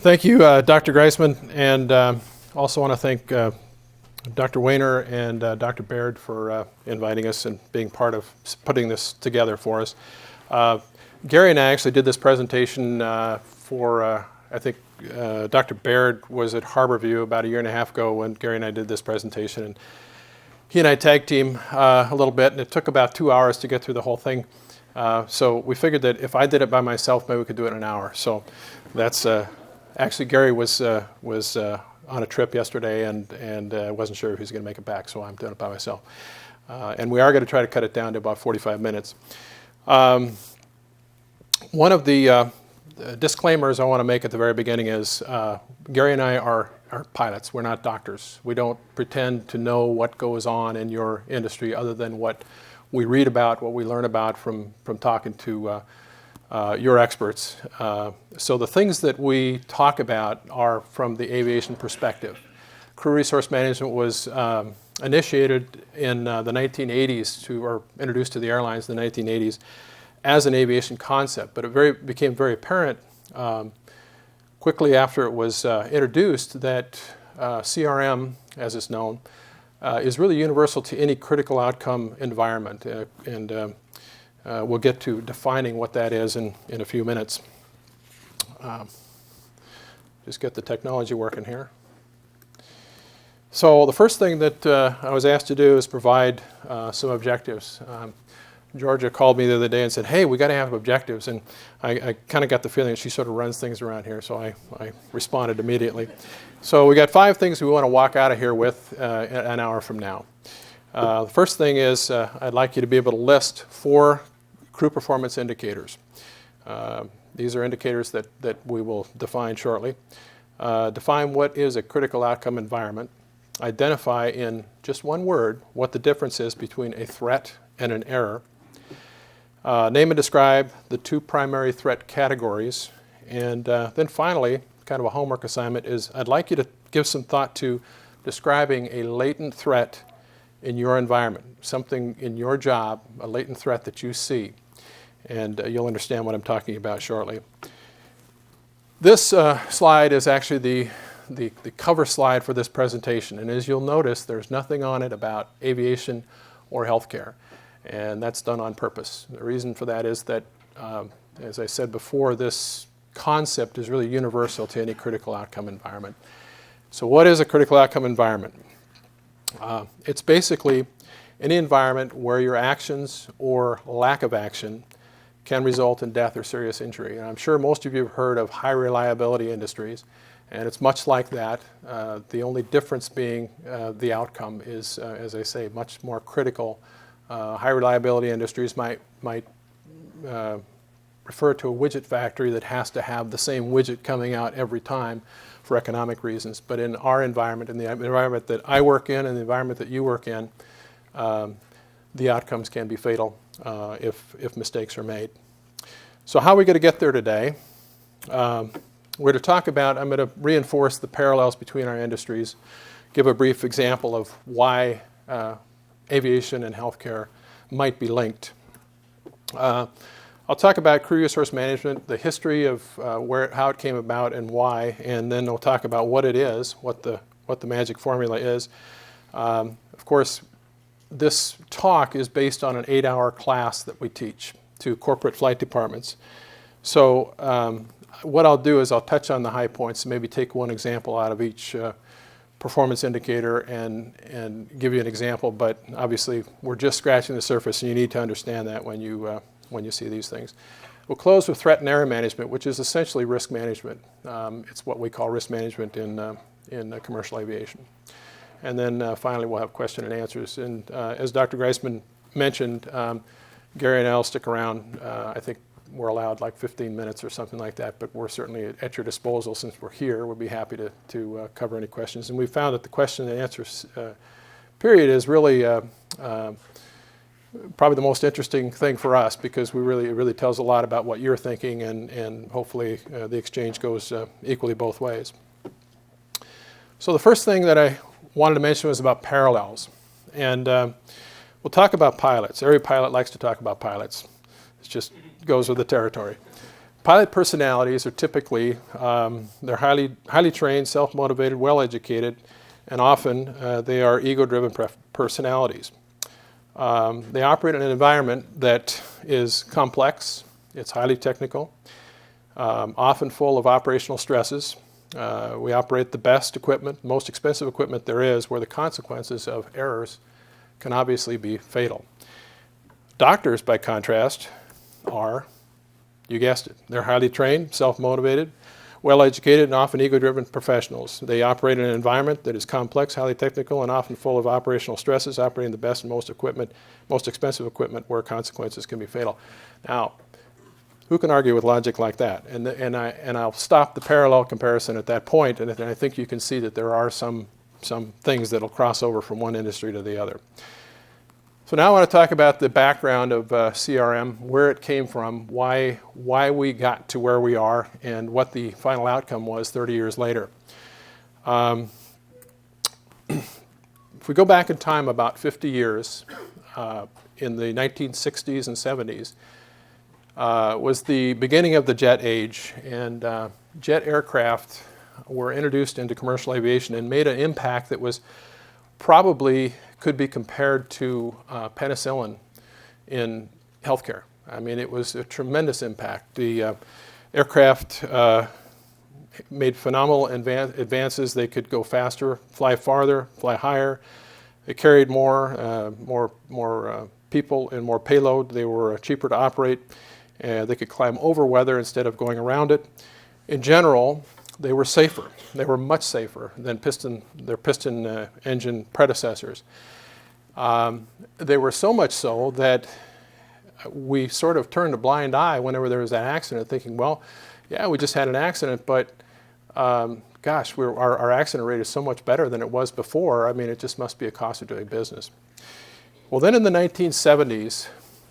Thank you, Dr. Greisman, and also want to thank Dr. Wayner and Dr. Baird for inviting us and being part of putting this together for us. Gary and I actually did this presentation for, I think Dr. Baird was at Harborview about a year and a half ago when Gary and I did this presentation. And he and I tag team a little bit, and it took about 2 hours to get through the whole thing. So we figured that if I did it by myself, maybe we could do it in an hour. So that's actually Gary was on a trip yesterday and wasn't sure if he was going to make it back, so I'm doing it by myself. And we are going to try to cut it down to about 45 minutes. One of the disclaimers I want to make at the very beginning is Gary and I are pilots. We're not doctors. We don't pretend to know what goes on in your industry other than what we read about, what we learn about from talking to your experts. So the things that we talk about are from the aviation perspective. Crew resource management was initiated in the 1980s or introduced to the airlines in the 1980s as an aviation concept, but it became very apparent quickly after it was introduced that CRM, as it's known, is really universal to any critical outcome environment. And we'll get to defining what that is in a few minutes. Just get the technology working here. So the first thing that I was asked to do is provide some objectives. Georgia called me the other day and said, hey, we got to have objectives. And I kind of got the feeling that she sort of runs things around here, so I responded immediately. So we got 5 things we want to walk out of here with an hour from now. The first thing is I'd like you to be able to list 4 crew performance indicators. These are indicators that we will define shortly. Define what is a critical outcome environment. Identify in just one word what the difference is between a threat and an error. Name and describe the 2 primary threat categories. And then finally, kind of a homework assignment is I'd like you to give some thought to describing a latent threat in your environment, something in your job, a latent threat that you see. And you'll understand what I'm talking about shortly. This slide is actually the cover slide for this presentation. And as you'll notice, there's nothing on it about aviation or healthcare. And that's done on purpose. The reason for that is that, as I said before, this concept is really universal to any critical outcome environment. So what is a critical outcome environment? It's basically any environment where your actions or lack of action can result in death or serious injury. And I'm sure most of you have heard of high reliability industries, and it's much like that. The only difference being the outcome is, as I say, much more critical. High reliability industries might refer to a widget factory that has to have the same widget coming out every time for economic reasons. But in our environment, in the environment that I work in and the environment that you work in, the outcomes can be fatal if mistakes are made. So how are we going to get there today? We're going to talk about, I'm going to reinforce the parallels between our industries, give a brief example of why aviation and healthcare might be linked. I'll talk about crew resource management, the history of how it came about and why, and then we'll talk about what it is, what the magic formula is. Of course, this talk is based on an 8-hour class that we teach to corporate flight departments. So what I'll do is I'll touch on the high points, maybe take one example out of each performance indicator and give you an example, but obviously we're just scratching the surface and you need to understand that when you see these things. We'll close with threat and error management, which is essentially risk management. It's what we call risk management in commercial aviation. And then finally we'll have question and answers. And as Dr. Greisman mentioned, Gary and I will stick around. I think we're allowed like 15 minutes or something like that, but we're certainly at your disposal since we're here. We'll be happy to cover any questions. And we found that the question and answers period is really probably the most interesting thing for us because it really tells a lot about what you're thinking and hopefully the exchange goes equally both ways. So the first thing that I wanted to mention was about parallels. And we'll talk about pilots. Every pilot likes to talk about pilots. It just goes with the territory. Pilot personalities are typically, they're highly trained, self-motivated, well-educated, and often they are ego-driven personalities. They operate in an environment that is complex, it's highly technical, often full of operational stresses. We operate the best equipment, most expensive equipment there is, where the consequences of errors can obviously be fatal. Doctors, by contrast, are, you guessed it, they're highly trained, self-motivated, well-educated, and often ego-driven professionals. They operate in an environment that is complex, highly technical, and often full of operational stresses, operating the best and most expensive equipment where consequences can be fatal. Now, who can argue with logic like that? And I'll stop the parallel comparison at that point, and I think you can see that there are some things that will cross over from one industry to the other. So now I want to talk about the background of CRM, where it came from, why we got to where we are, and what the final outcome was 30 years later. If we go back in time about 50 years, in the 1960s and 70s, was the beginning of the jet age, and jet aircraft were introduced into commercial aviation and made an impact that was probably could be compared to penicillin in healthcare. I mean, it was a tremendous impact. The aircraft made phenomenal advances. They could go faster, fly farther, fly higher. They carried more people and more payload. They were cheaper to operate. They could climb over weather instead of going around it. In general, they were safer. They were much safer than their piston engine predecessors. They were so much so that we sort of turned a blind eye whenever there was an accident, thinking, well, yeah, we just had an accident, but gosh, our accident rate is so much better than it was before. I mean, it just must be a cost of doing business. Well, then in the 1970s,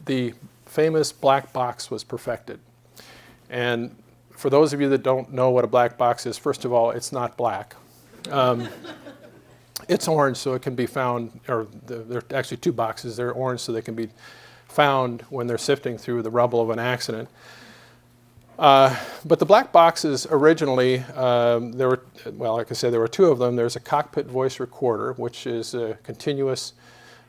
the famous black box was perfected. And for those of you that don't know what a black box is, first of all, it's not black. It's orange, so it can be found, or there are actually two boxes. They're orange, so they can be found when they're sifting through the rubble of an accident. But the black boxes originally, like I said, there were two of them. There's a cockpit voice recorder, which is a continuous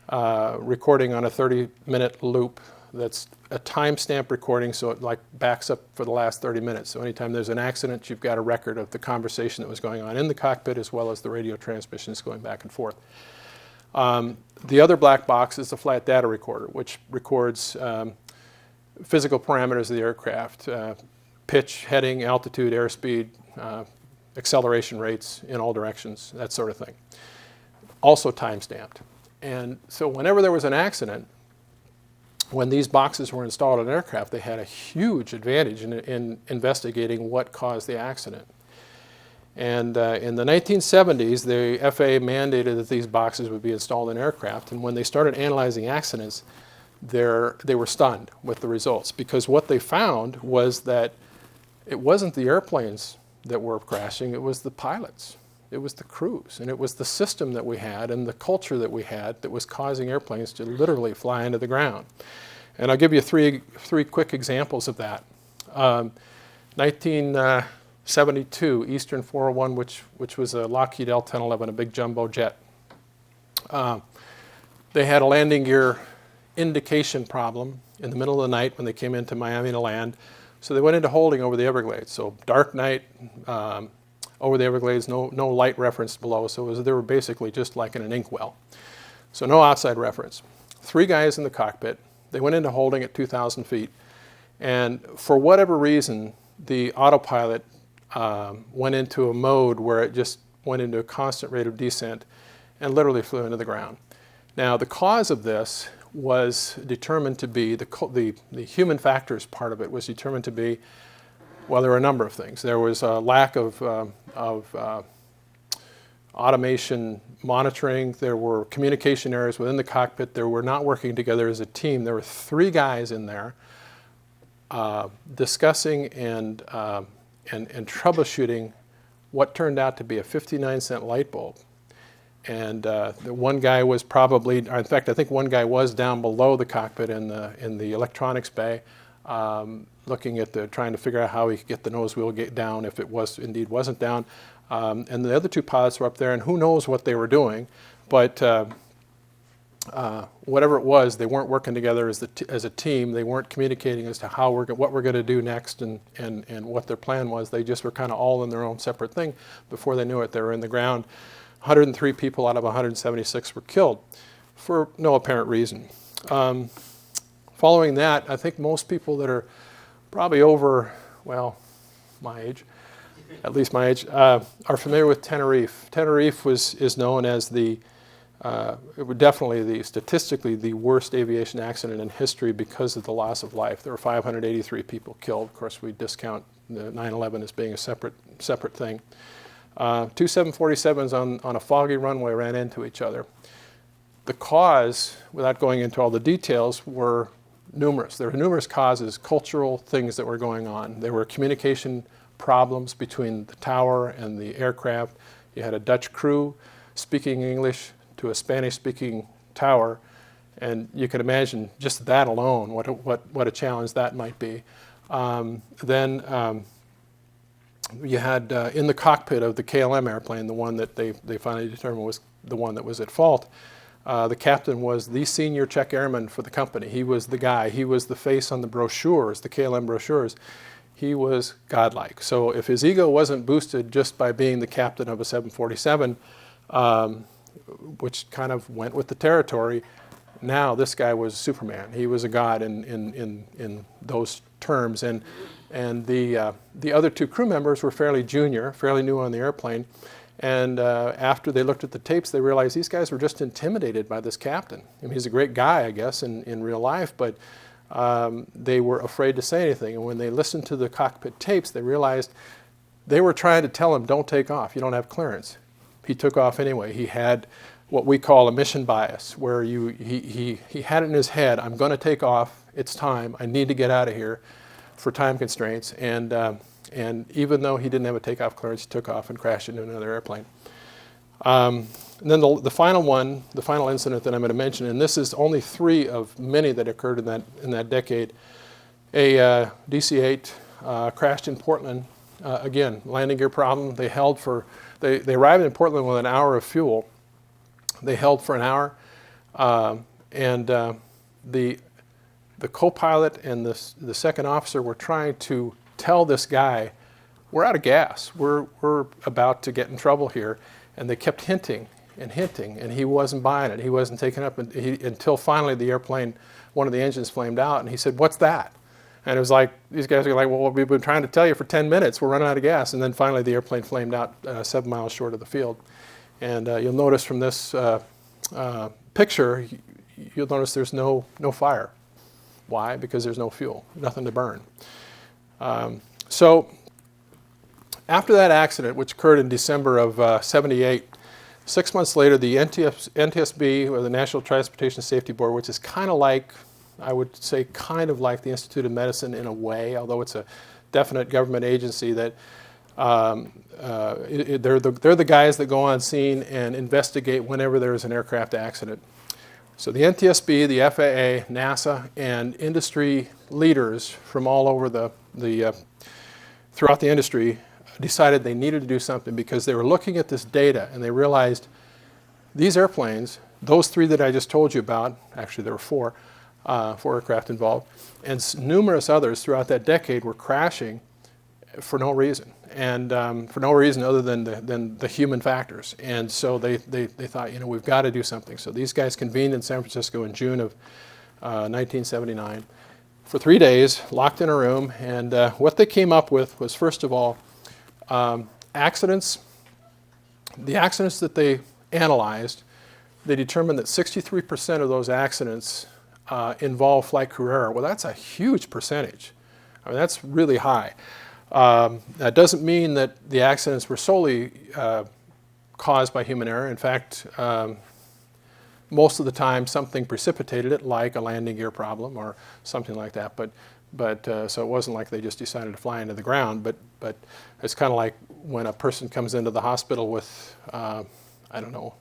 recording on a 30-minute loop. That's a timestamp recording, so it like backs up for the last 30 minutes. So anytime there's an accident, you've got a record of the conversation that was going on in the cockpit, as well as the radio transmissions going back and forth. The other black box is the flat data recorder, which records physical parameters of the aircraft, pitch, heading, altitude, airspeed, acceleration rates in all directions, that sort of thing. Also time-stamped. And so whenever there was an accident, when these boxes were installed on an aircraft, they had a huge advantage in investigating what caused the accident. And in the 1970s, the FAA mandated that these boxes would be installed in aircraft. And when they started analyzing accidents, they were stunned with the results, because what they found was that it wasn't the airplanes that were crashing, it was the pilots. It was the crews, and it was the system that we had and the culture that we had that was causing airplanes to literally fly into the ground. And I'll give you three quick examples of that. 1972, Eastern 401, which was a Lockheed L-1011, a big jumbo jet. They had a landing gear indication problem in the middle of the night when they came into Miami to land. So they went into holding over the Everglades. So dark night, over the Everglades, no light reference below, so they were basically just like in an inkwell. So no outside reference. 3 guys in the cockpit. They went into holding at 2,000 feet. And for whatever reason, the autopilot went into a mode where it just went into a constant rate of descent and literally flew into the ground. Now, the cause of this was determined to be, the human factors part of it was determined to be, well, there were a number of things. There was a lack of automation monitoring. There were communication errors within the cockpit. They were not working together as a team. There were 3 guys in there discussing and troubleshooting what turned out to be a 59-cent light bulb. And the one guy was probably, in fact, I think one guy was down below the cockpit in the electronics bay. looking at trying to figure out how he could get the nose wheel down if it indeed wasn't down. And the other two pilots were up there, and who knows what they were doing, but whatever it was, they weren't working together as a team. They weren't communicating as to what we're going to do next and what their plan was. They just were kind of all in their own separate thing. Before they knew it, they were in the ground. 103 people out of 176 were killed for no apparent reason. Following that, I think most people that are probably over, well, my age, at least my age, are familiar with Tenerife. Tenerife is known as definitely statistically the worst aviation accident in history because of the loss of life. There were 583 people killed. Of course, we discount the 9/11 as being a separate thing. Two 747s on a foggy runway ran into each other. The cause, without going into all the details, were numerous. There were numerous causes, cultural things that were going on. There were communication problems between the tower and the aircraft. You had a Dutch crew speaking English to a Spanish-speaking tower, and you can imagine just that alone, what a challenge that might be. Then you had in the cockpit of the KLM airplane, the one that they finally determined was the one that was at fault, the captain was the senior Czech airman for the company. He was the guy. He was the face on the brochures, the KLM brochures. He was godlike. So if his ego wasn't boosted just by being the captain of a 747, which kind of went with the territory, now this guy was Superman. He was a god in those terms. And the other two crew members were fairly junior, fairly new on the airplane. And after they looked at the tapes, they realized these guys were just intimidated by this captain. I mean, he's a great guy, I guess, in real life, but they were afraid to say anything. And when they listened to the cockpit tapes, they realized they were trying to tell him, don't take off, you don't have clearance. He took off anyway. He had what we call a mission bias, where he had it in his head, I'm going to take off, it's time, I need to get out of here for time constraints. And even though he didn't have a takeoff clearance, he took off and crashed into another airplane. And then the final incident that I'm going to mention, and this is only three of many that occurred in that decade. A DC-8 crashed in Portland. Again, landing gear problem. They arrived in Portland with an hour of fuel. They held for an hour, and the co-pilot and the second officer were trying to tell this guy, we're out of gas. We're about to get in trouble here. And they kept hinting, and he wasn't buying it. He wasn't taking up until finally the airplane, one of the engines flamed out, and he said, what's that? And it was like, these guys were like, well, we've been trying to tell you for 10 minutes. We're running out of gas. And then finally the airplane flamed out 7 miles short of the field. And you'll notice from this picture, you'll notice there's no fire. Why? Because there's no fuel, nothing to burn. So after that accident, which occurred in December of 78, 6 months later, the NTSB, or the National Transportation Safety Board, which is kind of like, I would say kind of like the Institute of Medicine in a way, although it's a definite government agency, that they're the guys that go on scene and investigate whenever there's an aircraft accident. So the NTSB, the FAA, NASA, and industry leaders from all over throughout the industry decided they needed to do something because they were looking at this data and they realized these airplanes, those three that I just told you about, actually there were four aircraft involved, and numerous others throughout that decade were crashing for no reason, and for no reason other than the human factors. And so they thought, we've got to do something. So these guys convened in San Francisco in June of 1979 for 3 days, locked in a room, and what they came up with was, first of all, accidents. The accidents that they analyzed, they determined that 63% of those accidents involve flight crew error. Well, that's a huge percentage. I mean, that's really high. That doesn't mean that the accidents were solely caused by human error. In fact, most of the time something precipitated it, like a landing gear problem or something like that. But so it wasn't like they just decided to fly into the ground. But it's kind of like when a person comes into the hospital with, I don't know,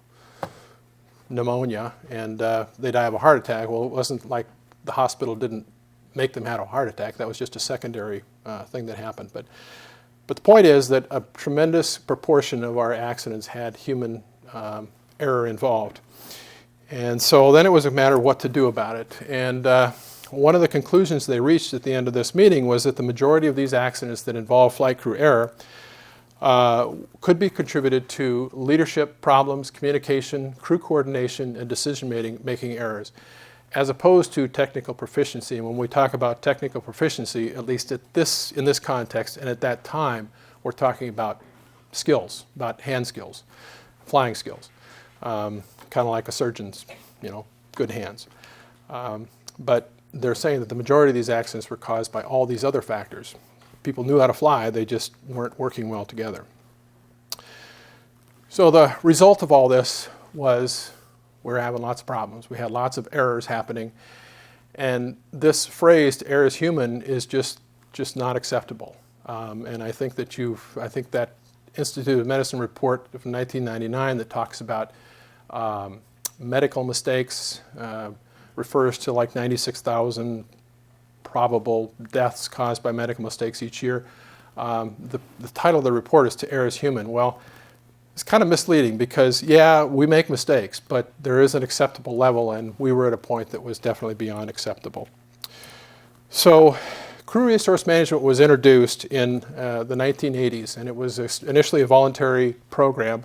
pneumonia, and they die of a heart attack. Well, it wasn't like the hospital didn't make them have a heart attack. That was just a secondary thing that happened. But the point is that a tremendous proportion of our accidents had human error involved. And so then it was a matter of what to do about it. And one of the conclusions they reached at the end of this meeting was that the majority of these accidents that involve flight crew error could be contributed to leadership problems, communication, crew coordination, and decision-making errors, as opposed to technical proficiency. And when we talk about technical proficiency, at least in this context and at that time, we're talking about skills, about hand skills, flying skills, kind of like a surgeon's, good hands. But they're saying that the majority of these accidents were caused by all these other factors. People knew how to fly, they just weren't working well together. So the result of all this was we're having lots of problems. We had lots of errors happening. And this phrase, to err is human, is just not acceptable. And I think that Institute of Medicine report from 1999 that talks about medical mistakes refers to like 96,000 probable deaths caused by medical mistakes each year. The title of the report is "To Err is Human." Well, it's kind of misleading because, yeah, we make mistakes, but there is an acceptable level, and we were at a point that was definitely beyond acceptable. So crew resource management was introduced in the 1980s, and it was initially a voluntary program.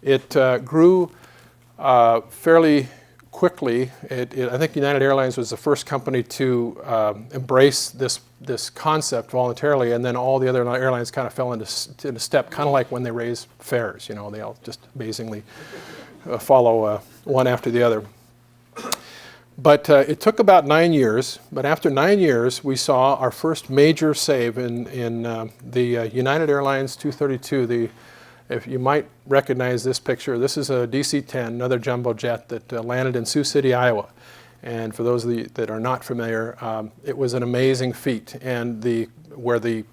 It grew fairly quickly. I think United Airlines was the first company to embrace this concept voluntarily, and then all the other airlines kind of fell into step, kind of like when they raise fares. They all just amazingly follow one after the other. But it took about 9 years. But after 9 years, we saw our first major save in the United Airlines 232. If you might recognize this picture, this is a DC-10, another jumbo jet that landed in Sioux City, Iowa. And for those of you that are not familiar, it was an amazing feat. And where the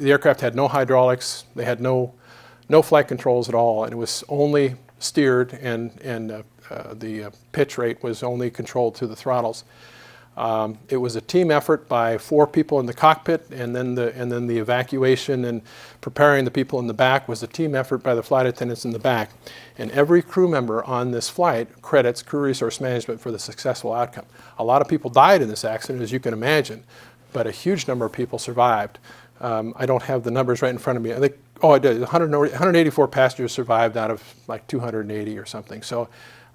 aircraft had no hydraulics, they had no flight controls at all, and it was only steered, and the pitch rate was only controlled through the throttles. It was a team effort by 4 people in the cockpit, and then the evacuation and preparing the people in the back was a team effort by the flight attendants in the back. And every crew member on this flight credits crew resource management for the successful outcome. A lot of people died in this accident, as you can imagine, but a huge number of people survived. I don't have the numbers right in front of me. I think, I did. 184 passengers survived out of like 280 or something. So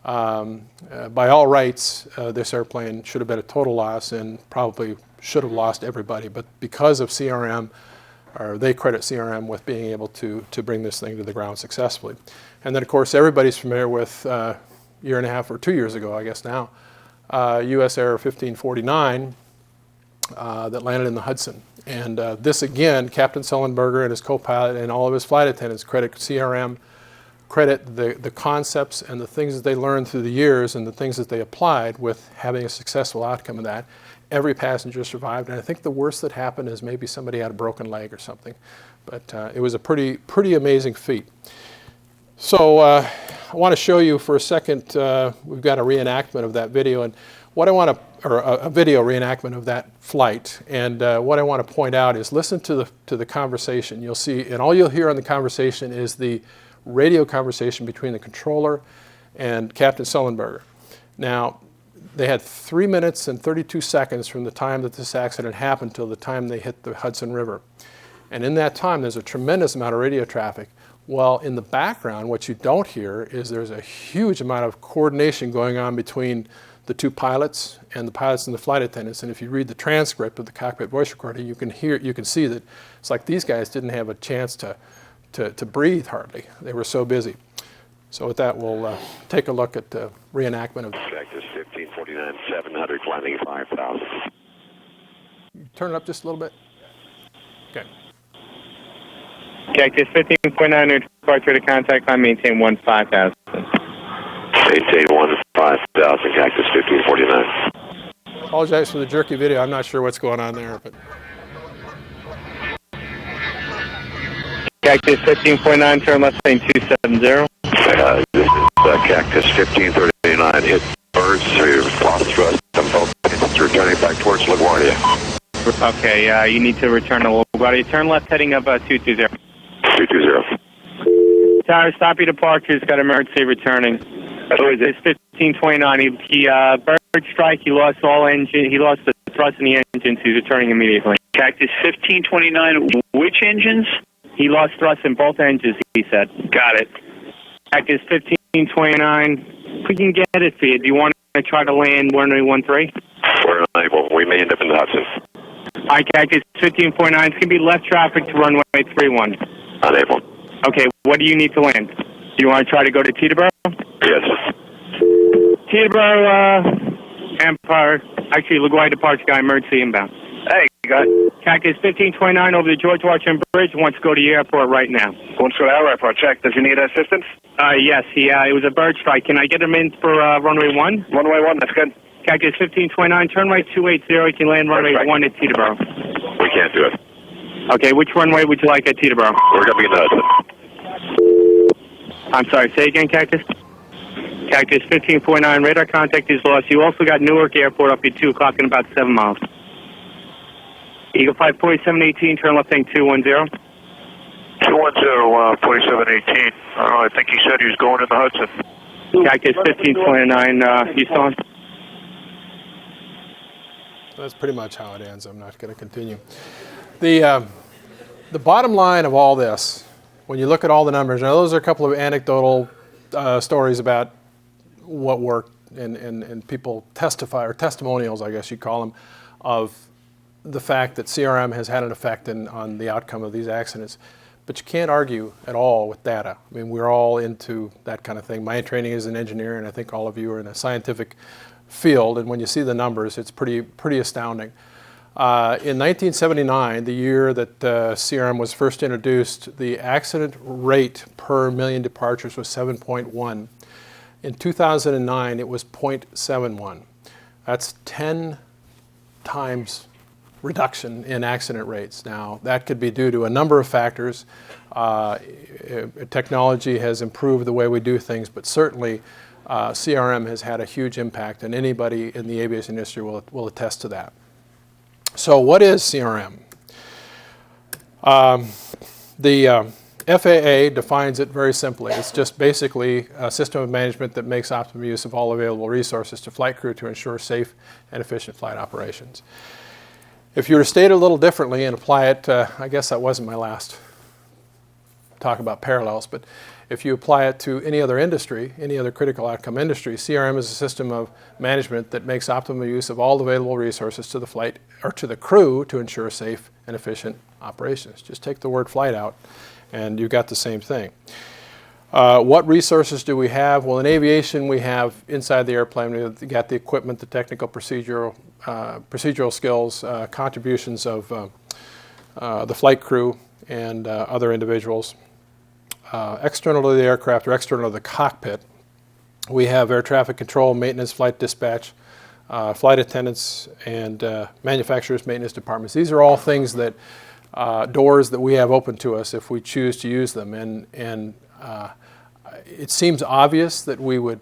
by all rights, this airplane should have been a total loss and probably should have lost everybody. But because of CRM, or they credit CRM with being able to bring this thing to the ground successfully. And then, of course, everybody's familiar with a year and a half or 2 years ago, I guess now, US Air 1549 that landed in the Hudson. And this, again, Captain Sullenberger and his co-pilot and all of his flight attendants credit CRM, credit the concepts and the things that they learned through the years and the things that they applied with having a successful outcome of that. Every passenger survived, and I think the worst that happened is maybe somebody had a broken leg or something. But it was a pretty amazing feat. So I want to show you for a second, we've got a reenactment of that video, and what I want to, or a video reenactment of that flight. And what I want to point out is listen to the conversation. You'll see, and all you'll hear on the conversation is the radio conversation between the controller and Captain Sullenberger. Now, they had 3 minutes and 32 seconds from the time that this accident happened till the time they hit the Hudson River. And in that time, there's a tremendous amount of radio traffic. Well, in the background, what you don't hear is there's a huge amount of coordination going on between the two pilots and the flight attendants. And if you read the transcript of the cockpit voice recording, you can see that it's like these guys didn't have a chance to breathe hardly. They were so busy. So with that, we'll take a look at the reenactment of Cactus 1549, 700, landing 5,000. Turn it up just a little bit. Okay. Cactus 1549, departure to contact climb, maintain 15,000. Maintain 15,000, Cactus 1549. Apologize for the jerky video. I'm not sure what's going on there, but. Cactus 1549, turn left lane 270. This is Cactus 1539, hit birds, so you've lost thrust on both engines, returning back towards LaGuardia. Okay, you need to return a little body. Turn left heading of 220. 220. Tower, stop your departures. Got emergency returning. It's 1529. He bird strike. He lost all engine. He lost the thrust in the engines. He's returning immediately. Cactus 1529. Which engines? He lost thrust in both engines, he said. Got it. Cactus 1529. We can get it for you. Do you want to try to land runway 13? We're unable. We may end up in the Hudson. Hi, Cactus 1549. It's going to be left traffic to runway 31. Unable. Okay, what do you need to land? Do you want to try to go to Teterboro? Yes. Teterboro, Empire. Actually, LaGuardia departure guy, emergency inbound. Hey, you got Cactus 1529 over the George Washington Bridge. Wants to go to the airport right now. wants to go to our airport. Check. Does he need assistance? Yes, it was a bird strike. Can I get him in for runway 1? Runway 1, that's good. Cactus 1529, turn right 280. You can land runway 1 at Teterboro. We can't do it. Okay, which runway would you like at Teterboro? We're going to be in the Hudson. I'm sorry, say again, Cactus? Cactus 1549, radar contact is lost. You also got Newark Airport up at 2 o'clock in about 7 miles. Eagle 54718, turn left heading 210. 210, 4718. I think he said he was going in the Hudson. Cactus 1529, Houston. That's pretty much how it ends. I'm not going to continue. The bottom line of all this, when you look at all the numbers, now those are a couple of anecdotal stories about what worked, and people testify, or testimonials, I guess you'd call them, of the fact that CRM has had an effect on the outcome of these accidents. But you can't argue at all with data. I mean, we're all into that kind of thing. My training is an engineer, and I think all of you are in a scientific field, and when you see the numbers, it's pretty astounding. In 1979, the year that CRM was first introduced, the accident rate per million departures was 7.1. In 2009, it was 0.71. That's 10 times reduction in accident rates. Now, that could be due to a number of factors. Technology has improved the way we do things, but certainly CRM has had a huge impact, and anybody in the aviation industry will attest to that. So what is CRM? The FAA defines it very simply. It's just basically a system of management that makes optimum use of all available resources to flight crew to ensure safe and efficient flight operations. If you were to state it a little differently and apply it, I guess that wasn't my last talk about parallels, but if you apply it to any other industry, any other critical outcome industry, CRM is a system of management that makes optimum use of all available resources to the flight or to the crew to ensure safe and efficient operations. Just take the word flight out and you've got the same thing. What resources do we have? Well, in aviation, we have inside the airplane, we've got the equipment, the technical procedural skills, contributions of the flight crew and other individuals. External to the aircraft or external to the cockpit, we have air traffic control, maintenance, flight dispatch, flight attendants, and manufacturers' maintenance departments. These are all things that, doors that we have open to us if we choose to use them. And it seems obvious that we would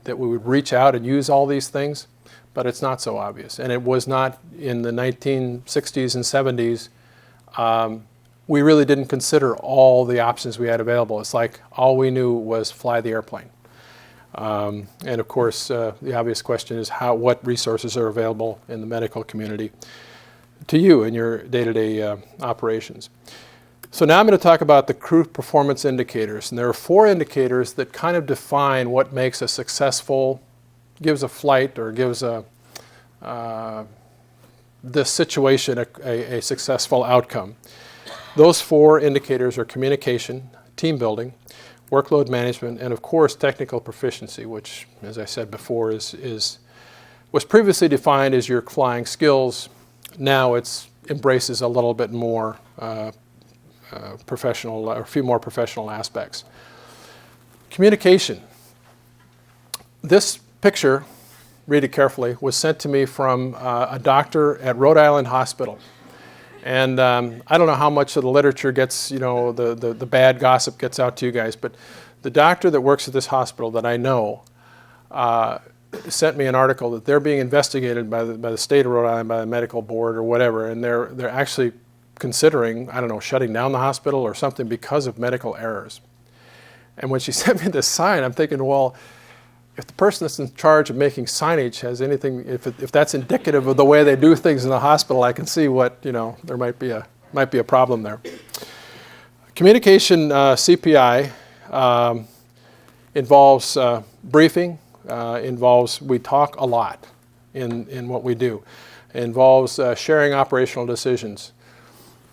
reach out and use all these things, but it's not so obvious. And it was not in the 1960s and 70s. We really didn't consider all the options we had available. It's like all we knew was fly the airplane. And of course, the obvious question is what resources are available in the medical community to you in your day-to-day operations. So now I'm going to talk about the crew performance indicators. And there are 4 indicators that kind of define what makes a successful, gives a flight or gives this situation a successful outcome. Those 4 indicators are communication, team building, workload management, and of course technical proficiency, which, as I said before, was previously defined as your flying skills. Now it embraces a little bit more professional, or a few more professional aspects. Communication. This picture, read it carefully, was sent to me from a doctor at Rhode Island Hospital. And I don't know how much of the literature gets, the bad gossip gets out to you guys, but the doctor that works at this hospital that I know sent me an article that they're being investigated by the state of Rhode Island, by the medical board or whatever, and they're actually considering, I don't know, shutting down the hospital or something because of medical errors. And when she sent me this sign, I'm thinking, well, if the person that's in charge of making signage has anything, if that's indicative of the way they do things in the hospital, I can see what, there might be a problem there. Communication CPI involves briefing, we talk a lot in what we do. It involves sharing operational decisions.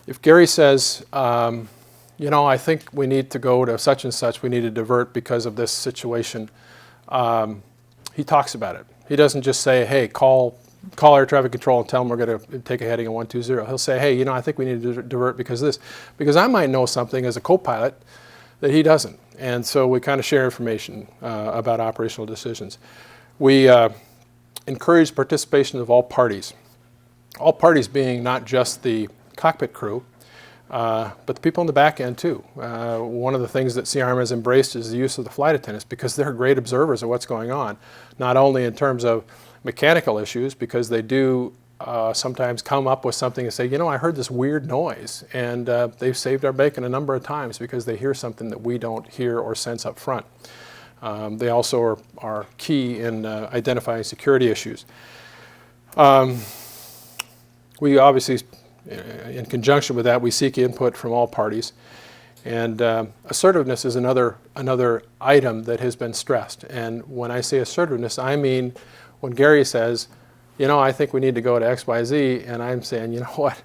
If Gary says, I think we need to go to such and such, we need to divert because of this situation, he talks about it. He doesn't just say, hey, call air traffic control and tell them we're going to take a heading of 120. He'll say, hey, I think we need to divert because of this. Because I might know something as a co-pilot that he doesn't. And so we kind of share information about operational decisions. We encourage participation of all parties being not just the cockpit crew, but the people in the back end too. One of the things that CRM has embraced is the use of the flight attendants because they're great observers of what's going on, not only in terms of mechanical issues, because they do sometimes come up with something and say, I heard this weird noise, and they've saved our bacon a number of times because they hear something that we don't hear or sense up front. They also are key in identifying security issues. We obviously, in conjunction with that, we seek input from all parties. And assertiveness is another item that has been stressed. And when I say assertiveness, I mean when Gary says, I think we need to go to XYZ, and I'm saying, what,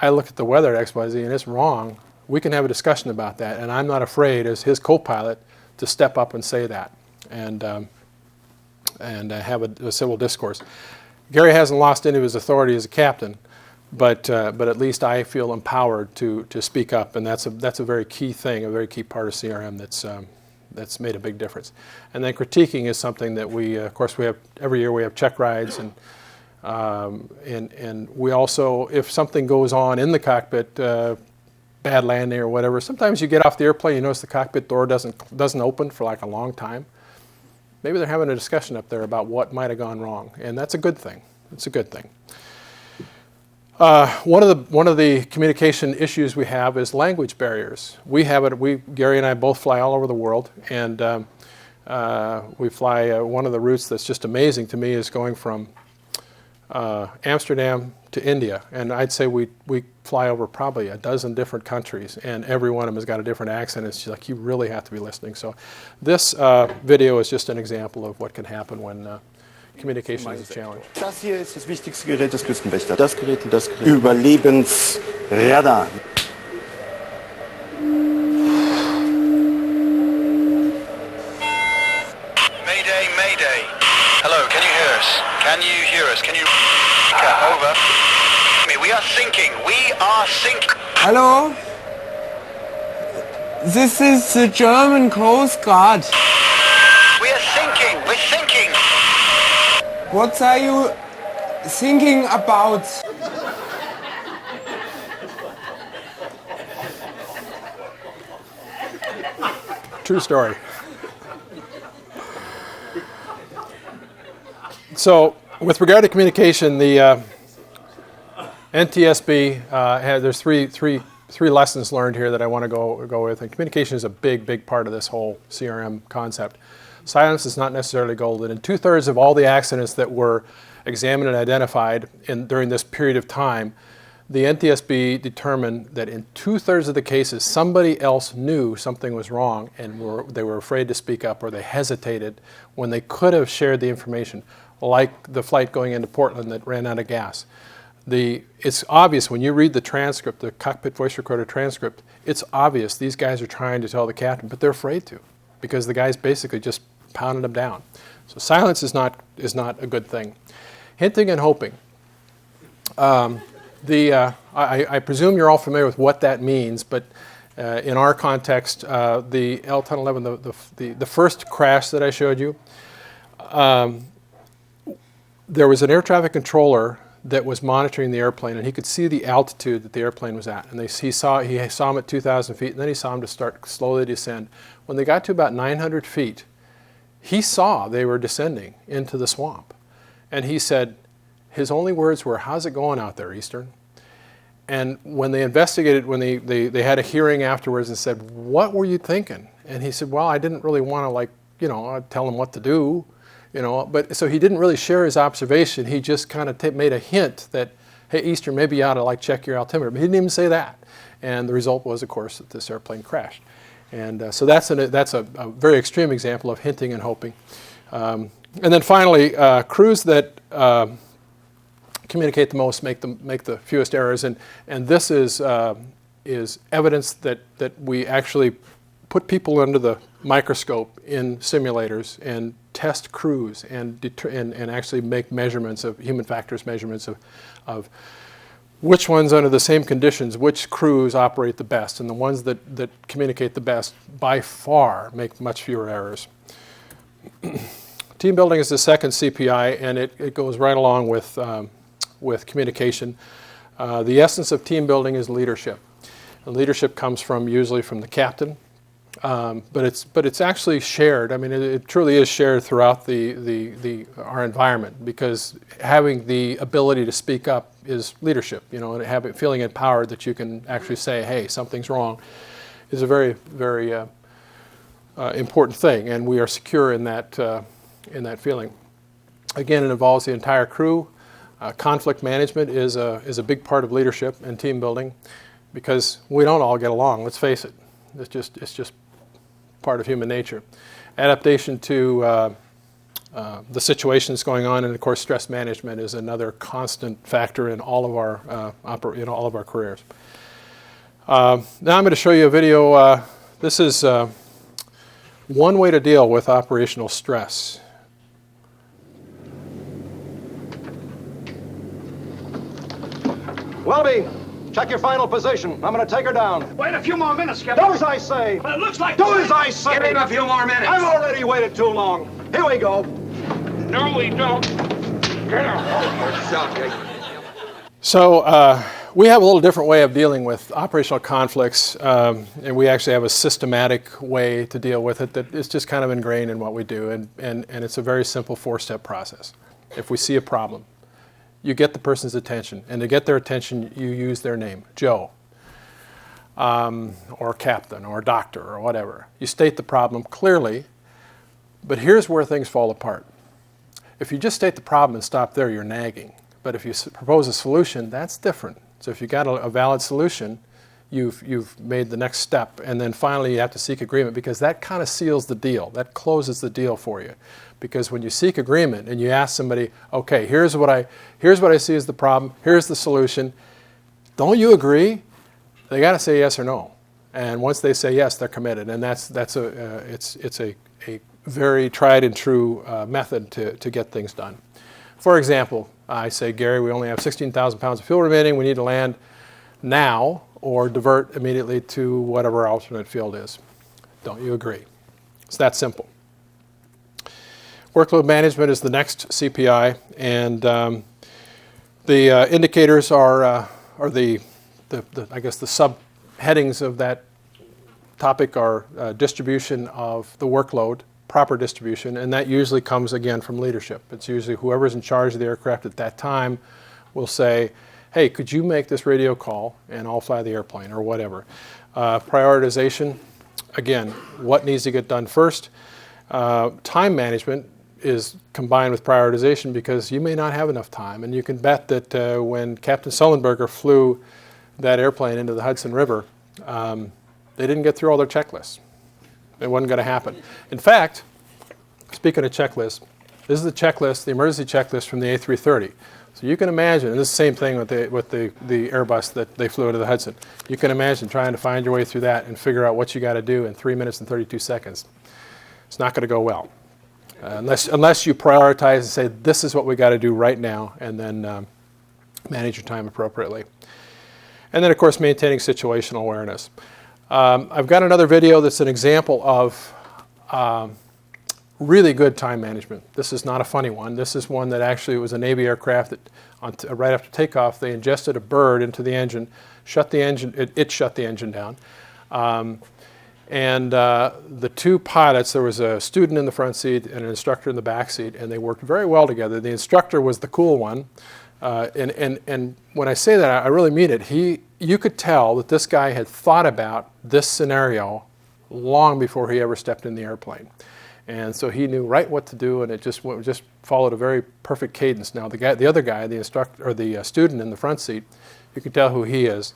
I look at the weather at XYZ and it's wrong, we can have a discussion about that. And I'm not afraid, as his co-pilot, to step up and say that and have a civil discourse. Gary hasn't lost any of his authority as a captain, but at least I feel empowered to speak up, and that's a very key thing, a very key part of CRM that's made a big difference. And then critiquing is something that we have every year. We have check rides, and we also, if something goes on in the cockpit, bad landing or whatever, sometimes you get off the airplane, you notice the cockpit door doesn't open for like a long time. Maybe they're having a discussion up there about what might have gone wrong, and that's a good thing. It's a good thing. One of the communication issues we have is language barriers. We have it. Gary and I both fly all over the world, and we fly. One of the routes that's just amazing to me is going from Amsterdam to India, and I'd say we fly over probably a dozen different countries, and every one of them has got a different accent. It's just like you really have to be listening. So this video is just an example of what can happen when communication is a challenge. Das hier ist das wichtigste Gerät des Küstenwächters. Das Gerät und das Gerät. Überlebensradar. Mayday, Mayday. Hello, can you hear us? Can you hear us? Can you... Over. We are sinking. We are sinking. Hello? This is the German Coast Guard. We are sinking. We're sinking. What are you thinking about? True story. So, with regard to communication, the NTSB there's three lessons learned here that I want to go with, and communication is a big part of this whole CRM concept. Silence is not necessarily golden. In 2/3 of all the accidents that were examined and identified during this period of time, the NTSB determined that in 2/3 of the cases, somebody else knew something was wrong and they were afraid to speak up, or they hesitated when they could have shared the information, like the flight going into Portland that ran out of gas. It's obvious when you read the transcript, the cockpit voice recorder transcript, it's obvious these guys are trying to tell the captain, but they're afraid to, because the guys basically just pounded them down. So silence is not a good thing. Hinting and hoping. I presume you're all familiar with what that means, but in our context, the L-1011, the first crash that I showed you, there was an air traffic controller that was monitoring the airplane, and he could see the altitude that the airplane was at. And he saw him at 2,000 feet, and then he saw him to start slowly descend. When they got to about 900 feet, he saw they were descending into the swamp. And he said, his only words were, "How's it going out there, Eastern?" And when they investigated, when they had a hearing afterwards and said, "What were you thinking?" And he said, "Well, I didn't really want to tell him what to do, but so he didn't really share his observation. He just kind of made a hint that, hey, Eastern, maybe you ought to check your altimeter." But he didn't even say that. And the result was, of course, that this airplane crashed. And so that's a very extreme example of hinting and hoping. And then finally, crews that communicate the most make the fewest errors. And this is evidence that we actually put people under the microscope in simulators and test crews and actually make measurements of human factors, measurements of which ones under the same conditions, which crews operate the best. And the ones that communicate the best by far make much fewer errors. Team building is the second CPI, and it goes right along with communication. The essence of team building is leadership. And leadership comes usually from the captain, but it's actually shared. I mean, it truly is shared throughout our environment, because having the ability to speak up is leadership. And feeling empowered that you can actually say, "Hey, something's wrong," is a very, very important thing, and we are secure in that feeling. Again, it involves the entire crew. Conflict management is a big part of leadership and team building, because we don't all get along. Let's face it; it's just part of human nature. Adaptation to the situations going on, and of course, stress management is another constant factor in all of our careers. Now I'm going to show you a video. This is one way to deal with operational stress. Welby, check your final position. I'm going to take her down. Wait a few more minutes, Skipper. Do as I say. But it looks like... Do as I say. Give him a few more minutes. I've already waited too long. Here we go. No, we don't. Get her. So we have a little different way of dealing with operational conflicts, and we actually have a systematic way to deal with it that is just kind of ingrained in what we do, and it's a very simple 4-step process. If we see a problem, you get the person's attention, and to get their attention, you use their name, Joe, or captain, or doctor, or whatever. You state the problem clearly, but here's where things fall apart. If you just state the problem and stop there, you're nagging. But if you propose a solution, that's different. So if you got a valid solution, you've made the next step, and then finally you have to seek agreement, because that kind of seals the deal. That closes the deal for you. Because when you seek agreement and you ask somebody, okay, here's what I see as the problem, here's the solution, don't you agree? They got to say yes or no. And once they say yes, they're committed. And it's a very tried and true method to get things done. For example, I say, Gary, we only have 16,000 pounds of fuel remaining. We need to land now or divert immediately to whatever our alternate field is. Don't you agree? It's that simple. Workload management is the next CPI, and the indicators are the I guess the subheadings of that topic are distribution of the workload, proper distribution, and that usually comes again from leadership. It's usually whoever's in charge of the aircraft at that time will say, "Hey, could you make this radio call and I'll fly the airplane," or whatever. Prioritization, again, what needs to get done first. Time management is combined with prioritization, because you may not have enough time, and you can bet that when Captain Sullenberger flew that airplane into the Hudson River, they didn't get through all their checklists. It wasn't going to happen. In fact, speaking of checklists, this is the checklist, the emergency checklist from the A330. So you can imagine, and this is the same thing with the Airbus that they flew into the Hudson. You can imagine trying to find your way through that and figure out what you got to do in 3 minutes and 32 seconds. It's not going to go well. Unless you prioritize and say, this is what we got to do right now, and then manage your time appropriately. And then, of course, maintaining situational awareness. I've got another video that's an example of really good time management. This is not a funny one. This is one that actually was a Navy aircraft that right after takeoff, they ingested a bird into the engine, shut the engine, it shut the engine down. And the two pilots, there was a student in the front seat and an instructor in the back seat, and they worked very well together. The instructor was the cool one. And when I say that, I really mean it. You could tell that this guy had thought about this scenario long before he ever stepped in the airplane. And so he knew right what to do, and it just followed a very perfect cadence. Now the other guy, the instructor or the student in the front seat, you can tell who he is